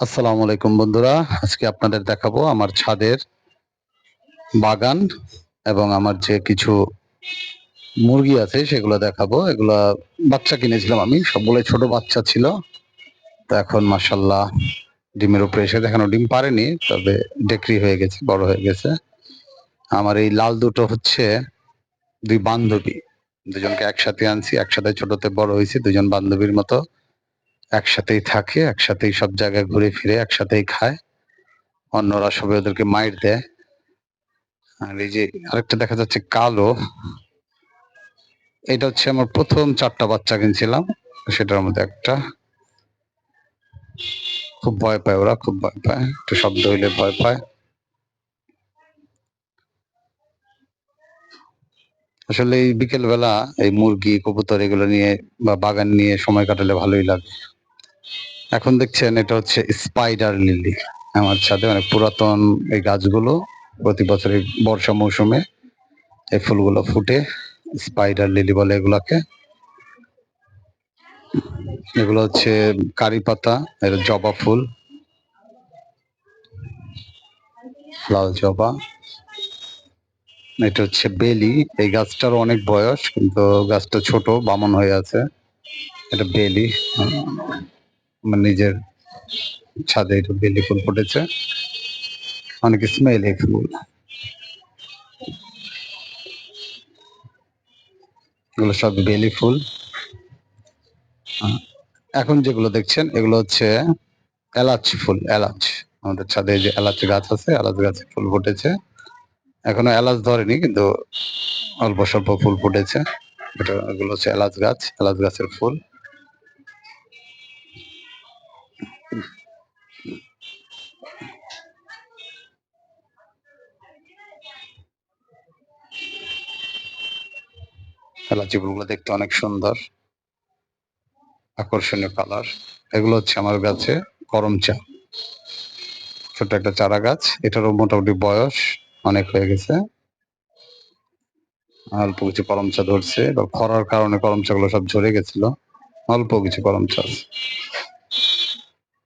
আসসালামু আলাইকুম বন্ধুরা। আজকে আপনাদের দেখাবো আমার ছাদের বাগান এবং আমার যে কিছু মুরগি আছে সেগুলো দেখাবো। এগুলা বাচ্চা কিনেছিলাম আমি, সবগুলোই ছোট বাচ্চা ছিল। তো এখন মাশাআল্লাহ ডিমের উপরে এসে দেখানো, ডিম পারেনি, তবে ডেকরি হয়ে গেছে, বড় হয়ে গেছে। আমার এই লাল দুটো হচ্ছে দুই বান্ধবী, দুজনকে একসাথে আনছি, একসাথে ছোটতে বড় হয়েছে, দুজন বান্ধবীর মতো একসাথেই থাকে, একসাথেই সব জায়গায় ঘুরে ফিরে, একসাথেই খায়। অন্যরা সবাই ওদেরকে মাইর দেয়। আর এই যে আরেকটা দেখা যাচ্ছে কালো, এটা হচ্ছে আমার প্রথম 4টা বাচ্চা কিনছিলাম, সেটার মধ্যে একটা। খুব ভয় পায় ওরা, খুব ভয় পায়, একটু শব্দ হইলে ভয় পায়। আসলে এই বিকেল বেলা এই মুরগি কবুতর এগুলো নিয়ে বা বাগান নিয়ে সময় কাটালে ভালোই লাগে। এখন দেখছেন এটা হচ্ছে স্পাইডার লিলি। আমার ছাদে অনেক পুরাতন এই গাছগুলো, প্রতি বছর এই বর্ষা মৌসুমে এই ফুলগুলো ফুটে, স্পাইডার লিলি বলে এগুলাকে। এগুলো হচ্ছে কারি পাতা, এটা জবা ফুল, লাল জবা। এটা হচ্ছে বেলি। এই গাছটার অনেক বয়স, কিন্তু গাছটা ছোট, বামন হয়ে আছে। এটা বেলি। আমার নিজের ছাদে এটা বেলি ফুল ফুটেছে, অনেক স্মেল এই ফুল। এগুলো সব বেলি ফুল। এখন যেগুলো দেখছেন এগুলো হচ্ছে এলাচ ফুল, এলাচ। আমাদের ছাদে যে এলাচ গাছ আছে, এলাচ গাছে ফুল ফুটেছে। এখনো এলাচ ধরেনি, কিন্তু অল্প স্বল্প ফুল ফুটেছে। এটা এগুলো হচ্ছে এলাচ গাছ, এলাচ গাছের ফুল। এলাচি ফুলগুলো দেখতে অনেক সুন্দর, আকর্ষণীয় কালার। এগুলো হচ্ছে আমার গাছে করম চা, ছোট একটা চারা গাছ। এটারও মোটামুটি বয়স অনেক হয়ে গেছে। অল্প কিছু করম চা ধরছে, এবার খরার কারণে করম চা গুলো সব ঝরে গেছিল, অল্প কিছু করম চা আছে।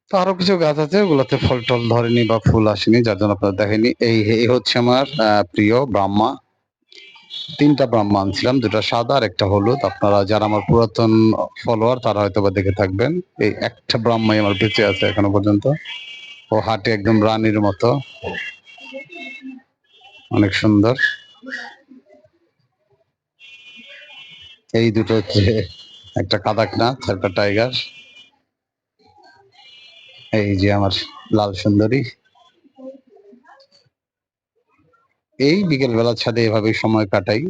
তো আরো কিছু গাছ আছে, ওগুলোতে ফল টল ধরেনি বা ফুল আসেনি, যার জন্য আপনারা দেখেনি। এই হচ্ছে আমার প্রিয় ব্রাহ্মা। 3টা ব্রাহ্মা আনছিলাম, 2টা সাদা আর একটা হলুদ। আপনারা যারা আমার পুরাতন ফলোয়ার তারা হয়তো বা দেখে থাকবেন। এই একটা ব্রাহ্মাই আমার বেঁচে আছে এখনো পর্যন্ত। ও হাটে একদম রানীর মতো, অনেক সুন্দর। এই দুটো হচ্ছে একটা কাদাকনাথ, একটা টাইগার। এই যে আমার লাল সুন্দরী। এই বিকেল বেলা ছাদে এভাবেই সময় কাটাই,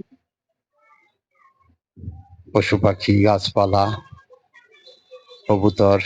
পশু পাখি, গাছপালা, কবুতর,